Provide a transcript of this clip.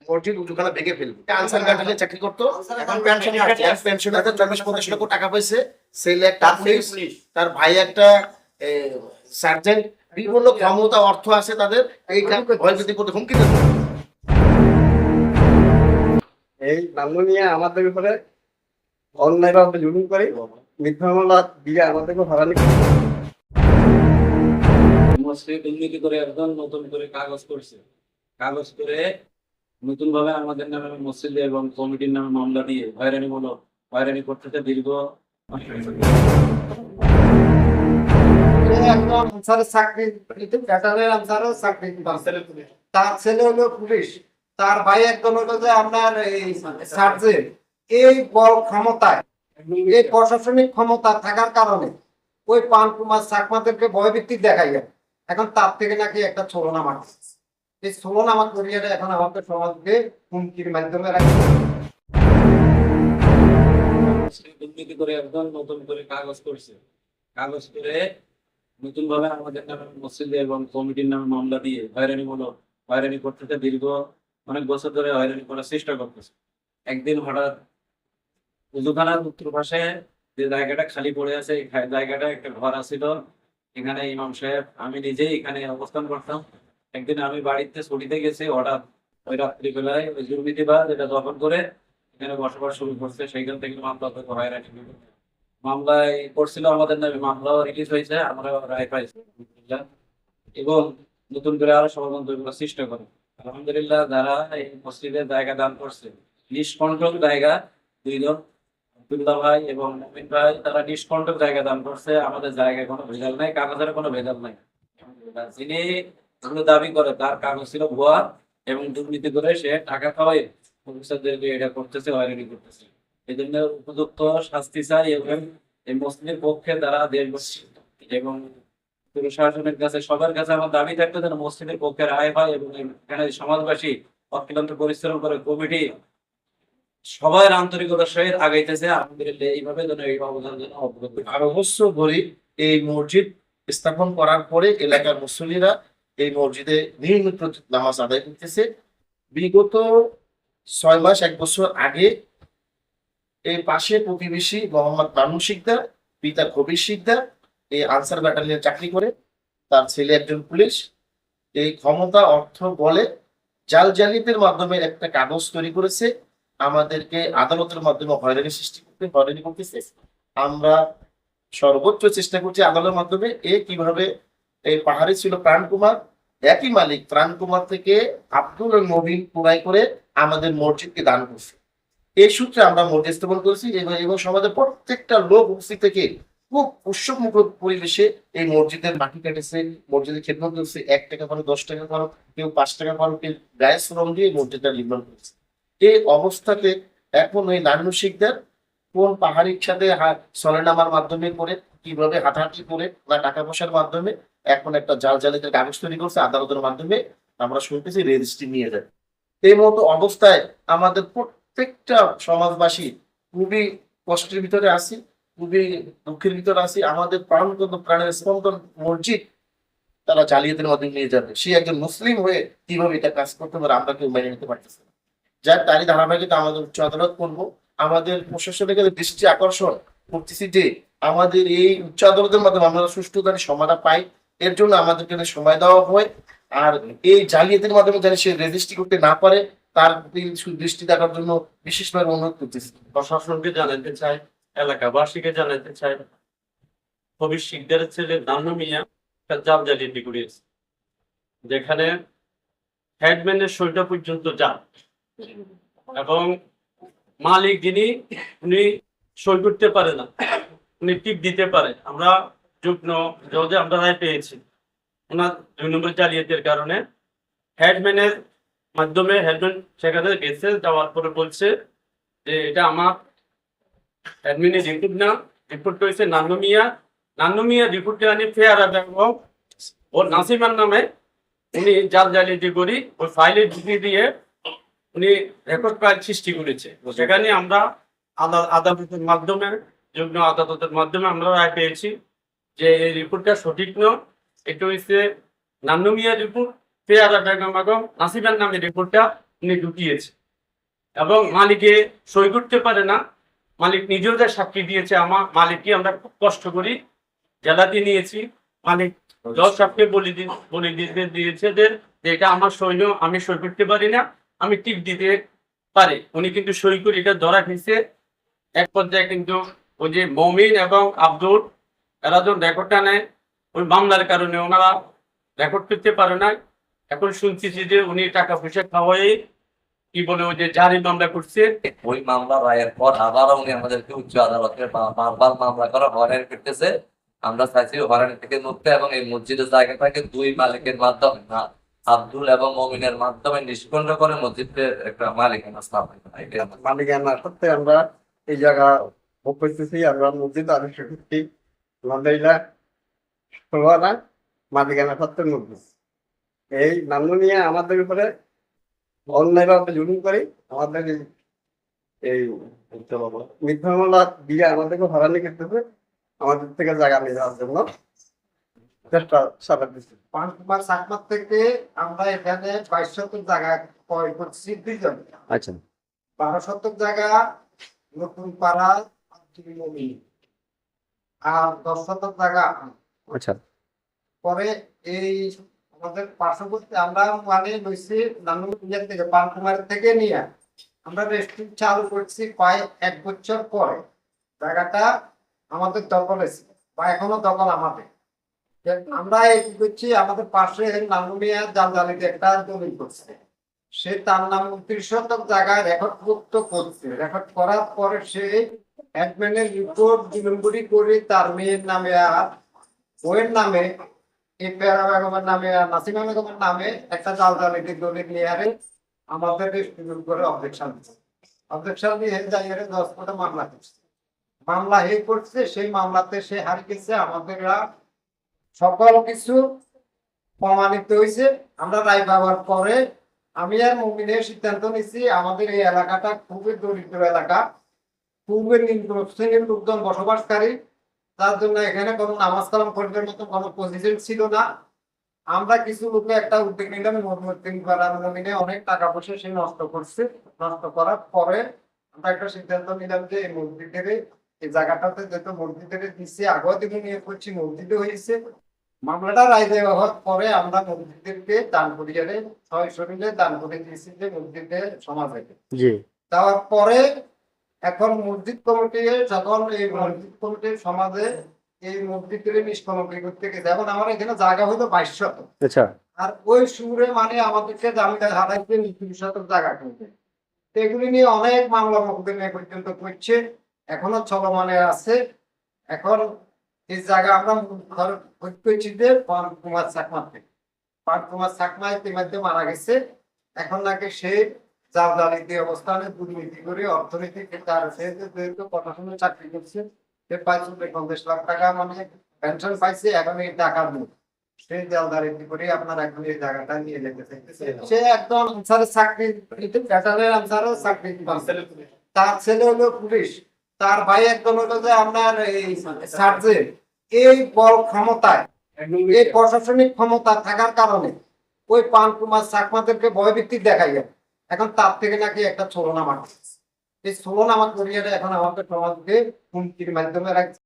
মসজিদ উজুখানা ভেঙে ফেলবে। আনসার গার্ডেনে চাকরি করতো, এখন পেনশনে আছে। 24-25 লক্ষ টাকা পাইছে। ছেলে একটা পুলিশ, তার ভাই একটা সার্জেন্ট, বিভিন্ন ক্ষমতা অর্থ আছে তাদের, এই কারণে ভয়ভীতি করতে হুমকি দিচ্ছে। এই মামলা নিয়ে আমাদের উপরে অন্যায়ভাবে জুলুম করে মিথ্যা মামলা দিয়ে আমাদেরকে হয়রানি করে। মসজিদ দুর্নীতি করে একজন নতুন করে কাগজ করছে, কাগজ করে নতুন ভাবে আমাদের নামে মসজিদ এবং কমিটির নামে মামলা দিয়ে হয়রানি করতেছে দীর্ঘ একজন আনসারের চাকরি ব্যাটারের আনসারের চাকরি, তার ছেলে হলো পুলিশ, তার ভাই একজন হলো যে আপনার এই সার্জেন্ট। এই বড় ক্ষমতায়, এই প্রশাসনিক ক্ষমতা থাকার কারণে ওই পান কুমার চাকমাদেরকে ভয়ভীতি দেখাই যায়। এখন তার থেকে নাকি একটা ছলনামা, এই ছলনামা করিয়ে এখন আমাদের সমাজকে হুমকির মাধ্যমে রাখে। মসজিদ দুর্নীতি করে একজন নতুন করে কাগজ করছে, কাগজ করে নতুন ভাবে আমাদের নামে মসজিদ এবং কমিটির নামে মামলা দিয়ে হয়রানি করতেছে দীর্ঘ অনেক বছর ধরে হয়রানি করার চেষ্টা করতেছে। একদিন হঠাৎ উজুখানার উত্তর পাশে যে জায়গাটা খালি পড়ে আছে, এই জায়গাটা একটা ঘর আছিল, এখানে ইমাম সাহেব আমি নিজেই এখানে অবস্থান করতাম। একদিন আমি বাড়িতে ছুটিতে গেছি, হঠাৎ ওই রাত্রিবেলায় ওই দুর্নীতিবাজ এটা দখল করে এখানে বসবাস শুরু করছে। সেইখান থেকে মামলা থেকে হয়রানি মামলায় করছিল আমাদের নামে, মামলাও রিলিজ হয়েছে, আমরা রায় পাইছি আলহামদুলিল্লাহ। এবং নতুন করে আরো ষড়যন্ত্র করার চেষ্টা করে আলহামদুলিল্লাহ। যারা এই মসজিদের জায়গা দান করছে, নিষ্কণ্টক জায়গা, দুইজন আব্দুল্লাহ ভাই এবং নবীন ভাই, তারা নিষ্কণ্টক জায়গা দান করছে। আমাদের জায়গায় কোনো ভেজাল নাই, কাগজের কোনো ভেজাল নাই। যিনি এগুলো দাবি করে তার কাগজ ছিল ভুয়া এবং দুর্নীতি করে সে টাকা খাওয়াই ভবিষ্যৎদেরকে এটা করতেছে, হয়রানি করতেছে। এই জন্য উপযুক্ত শাস্তি চাই এবং এই মসজিদের পক্ষে তারা দেশবাসী এবং প্রশাসনের কাছে সবার কাছে আমার দাবি থাকতো যেন মসজিদের পক্ষে রায় হয় এবং এখানে সমাজবাসী অক্লান্ত পরিশ্রম করে কমিটি সবাই আন্তরিকতার সহিত আগাইতেছে। আলহামদুলিল্লাহ এইভাবে যেন এই অবদান যেন অব্যাহত থাকে। আর অবশ্য ধরি এই মসজিদ স্থাপন করার পরে এলাকার মুসল্লিরা এই মসজিদে নিয়মিত নামাজ আদায় করতেছে। বিগত 6 মাস 1 বছর আগে এই পাশে প্রতিবেশী মোহাম্মদ মামুন শিকদার, পিতা কবির শিকদার, এই আনসার ব্যাটালিয়নে চাকরি করে, তার ছেলে একজন পুলিশ, এই ক্ষমতা অর্থ বলে জালজালিদের মাধ্যমে একটা কাগজ তৈরি করেছে, আমাদেরকে আদালতের মাধ্যমে হয়রানি করতেছে। আমরা সর্বোচ্চ চেষ্টা করছি আদালতের মাধ্যমে কিভাবে এই পাহাড়ি ছিল প্রাণ কুমার, একই মালিক প্রাণ কুমার থেকে আব্দুল নবীন পুরাই করে আমাদের মসজিদকে দান করছে। এই সূত্রে আমরা মসজিদ স্থাপন করেছি এবং সমাজের প্রত্যেকটা লোক উপস্থিত থেকে খুব উৎসবমুখর পরিবেশে এই মসজিদের মাটি কেটেছে, মসজিদের খেদমত করছে। 1 টাকা পারো, 10 টাকা পারো, কেউ 5 টাকা পারো, কেউ গায়ে শ্রম দিয়ে মসজিদটা নির্মাণ করেছে। এই অবস্থাতে এখন ওই নানু শিকদার কোন পাহাড়ির সাথে সরেনামার মাধ্যমে করে, কিভাবে হাঁটাহাঁটি করে না টাকা পয়সার মাধ্যমে এখন একটা জালজালিদের কাগজ তৈরি করছে, আদালতের মাধ্যমে আমরা শুনতেছি রেজিস্ট্রি নিয়ে যায়। এই মতো অবস্থায় আমাদের প্রত্যেকটা সমাজবাসী খুবই কষ্টের ভিতরে আছি, খুবই দুঃখের ভিতরে আছি। আমাদের প্রাণের স্পন্দন মসজিদ তারা জালিয়াতির মাধ্যমে নিয়ে যাবে। সে একজন মুসলিম হয়ে কিভাবে এটা কাজ করতে পারে আমরা কেউ মেনে নিতে পারতেছি না। যার তারই ধারাবাহিকতা আমাদের উচ্চ আদালত করবো। আমাদের প্রশাসনের কাছে দৃষ্টি আকর্ষণ করতেছি যে আমাদের এই উচ্চ আদালতের মাধ্যমে আমরা সুষ্ঠু সমাধান পাই, এর জন্য আমাদেরকে সময় দেওয়া হয়। আর এই জালিয়াতির মাধ্যমে যেন সে রেজিস্ট্রি করতে না পারে তার দৃষ্টি দেখার জন্য বিশেষভাবে অনুরোধ করতেছি। প্রশাসনকে জানাতে চাই, এলাকাবাসীকে জানাতে চাই, কবির শিকদারের ছেলে নান্নু মিয়া একটা জাল জালিয়াতি করিয়েছে, যেখানে হেডম্যানের শরীরটা পর্যন্ত জাল এবং মালিক যিনি উনি সই করতে পারে না, উনি টিপ দিতে পারে। আমরা যুগ্ম জজে আমরা রায় পেয়েছি ওনার 2 নম্বর জালিয়াতির কারণে। হেডম্যানের মাধ্যমে হেডম্যান সেখানে গেছে, যাওয়ার পরে বলছে যে এটা আমার অ্যাডমিনের রিপোর্ট না, রিপোর্ট হয়েছে নান্নু মিয়া রিপোর্টে আনি ফেয়ার এবং ওর নাসিমার নামে উনি জাল জালিয়াতি করি ওই ফাইলে ঢুকিয়ে দিয়ে উনি রেকর্ড ফাইল সৃষ্টি করেছে। সেখানে আমরা আদালতের মাধ্যমে, যুগ্ম আদালতের মাধ্যমে আমরা রায় পেয়েছি যে এই রিপোর্টটা সঠিক নয়। এটা হচ্ছে নান্নু মিয়া রিপোর্ট, ফেয়ারা বেগম এবং নাসিমার নামে রিপোর্টটা উনি ঢুকিয়েছে এবং মালিকে সই করতে পারে না। মালিক নিজেও যা সাক্ষী দিয়েছে, মালিককে আমরা খুব কষ্ট করি, জেলাতে নিয়েছি। মালিক জজ সাহেবকে বলে দিয়েছে যে এটা আমার সৈন্য, আমি সই করতে পারি না, আমি টিপ দিতে পারে। উনি কিন্তু সই করে এটা ধরা খেয়েছে। এক পর্যায়ে কিন্তু ওই যে মমিন এবং আব্দুল, এরা যখন রেকর্ডটা নেয়, ওই মামলার কারণে ওনারা রেকর্ড করতে পারে না। এখন শুনছি যে উনি টাকা পয়সা খাওয়াই কি বলে ওই যে জারি মামলা করছে। ওই মামলা রায়ের পর আবারও উনি আমাদেরকে উচ্চ আদালতে বারবার মামলা করা হয়রানি করতেছে। আমরা চাইছি হয়রানি থেকে মুক্তি এবং এই মসজিদের জায়গাটাকে দুই মালিকের মাধ্যমে না, আব্দুল এবং মমিনের মাধ্যমে নিষ্পন্ন করে মসজিদের একটা মালিকানা স্থাপন করা। এটাই আমার। মালিকানা করতে আমরা এই জায়গা ভোগ করতেছি, আমরা মসজিদ আদেশ করছি আলহামদুলিল্লাহ। না মালিকানা করতে মসজিদ এই নাম নিয়ে আমাদের উপরে অন্যায়ভাবে জুলুম করে, আমাদের এই মিথ্যা মামলা দিয়ে আমাদেরকে হয়রানি করতেছে, আমাদের থেকে জায়গা নিয়ে যাওয়ার জন্য চেষ্টা চালাতে দিচ্ছে। পাঁচকুমার চাকমার থেকে আমরা এখানে 22 শতক জায়গা ক্রয় করছি দুইজন। আচ্ছা 12 শতক জায়গা নতুন পাড়া আর 10 শতক জায়গা। আচ্ছা পরে এই আমাদের পার্শ্ববর্তী আমরা মানে লইছি নানুর থেকে পানকুমার থেকে নিয়ে আমরা রেস্টুরেন্ট চালু করছি প্রায় 1 বছর পরে। জায়গাটা আমাদের দখলে ছিল বা এখনো দখল আমাদের। আমরা এই করছি আমাদের পাশে নানুমিয়া জালজালিতে একটা দলিল করছে, সে তার নাম 29 শতক জায়গায় রেকর্ডভুক্ত করছে। রেকর্ড করার পরে সে অ্যাডমিনের রিপোর্ট বিলম্বরি করে তার মেয়ের নামে আর বইয়ের নামে এই পেয়ারা বেগমের নামে আর নাসিমা বেগমের নামে একটা জালজালিতে দলিল নিয়ে আরে আমাদের রেস্টুরেন্ট করে অবজেকশন দিচ্ছে। অবজেকশন দিয়ে জায়গায় 10 কোটি মামলা করছে। মামলা হে করছে, সেই মামলাতে সে হার গেছে। আমাদের সকল কিছু প্রমাণিত হয়েছে। আমরা রায় পাওয়ার পরে আমি আর মুমিনের সিদ্ধান্ত নিচ্ছি, আমাদের এই এলাকাটা খুবই দরিদ্র এলাকা, খুবই নিম্ন শ্রেণীর লোকজন বসবাসকারী, তার জন্য এখানে কোনো নামাজ কালাম করার মতো কোনো পজিশন ছিল না। আমরা কিছু লোকে একটা উদ্যোগ নিলাম, মমিনে অনেক টাকা পয়সা সে নষ্ট করছে। নষ্ট করার পরে আমরা একটা সিদ্ধান্ত নিলাম যে এই মসজিদের এই জায়গাটাতে যেহেতু মসজিদের দিচ্ছে, আগেও দিকে নিয়ে করছি, মসজিদে হয়েছে। মামলাটা রায় দেওয়া হওয়ার পরে আমরা মসজিদকে দান করিয়ারে 6 শরীরে দান করে দিয়েছি যে মসজিদের সমাজে জি দেওয়ার পরে এখন মসজিদ কমিটি যখন এই মসজিদ কমিটির সমাজে এই মসজিদের নিষ্কর্মী করতে গেছে। এখন আমার এখানে জায়গা হলো 22 শতক, আচ্ছা আর ওই সুরে মানে আমাদেরকে জামিনদার হারাইতে 30 শতক জায়গা কিনতে। তো এগুলি নিয়ে অনেক মামলা মোকদ্দমা পর্যন্ত করছে, এখনো চলমানে আছে। এখন এই জায়গা আমরা করছি যে পানকুমার চাকমা থেকে। পানকুমার চাকমা ইতিমধ্যে মারা গেছে। এখন নাকি সে জালজালিতে অবস্থানে দুর্নীতি করে অর্থনীতি তার যেহেতু প্রশাসনে চাকরি করছে, সে পাইছে 50 লাখ টাকা মানে পেনশন পাইছে। এখন এই টাকা নেই, সে জালজালিতি করে আপনার এখন এই জায়গাটা নিয়ে যেতে চাইতেছে। সে একদম আনসারের চাকরি, ব্যাটারের আনসারের চাকরি, তার ছেলে হলো পুলিশ, তার ভাই একজন হলো যে আপনার এই সার্জেন্ট। এই বড় ক্ষমতায়, এই প্রশাসনিক ক্ষমতা থাকার কারণে ওই পানকুমার চাকমাদেরকে ভয়ভীতি দেখাই গেল। এখন তার থেকে নাকি একটা ছলনা মারছে। এই ছলনা আমার করিয়ারে এখন আমাকে সমাজকে হুমকির মাধ্যমে রাখছে।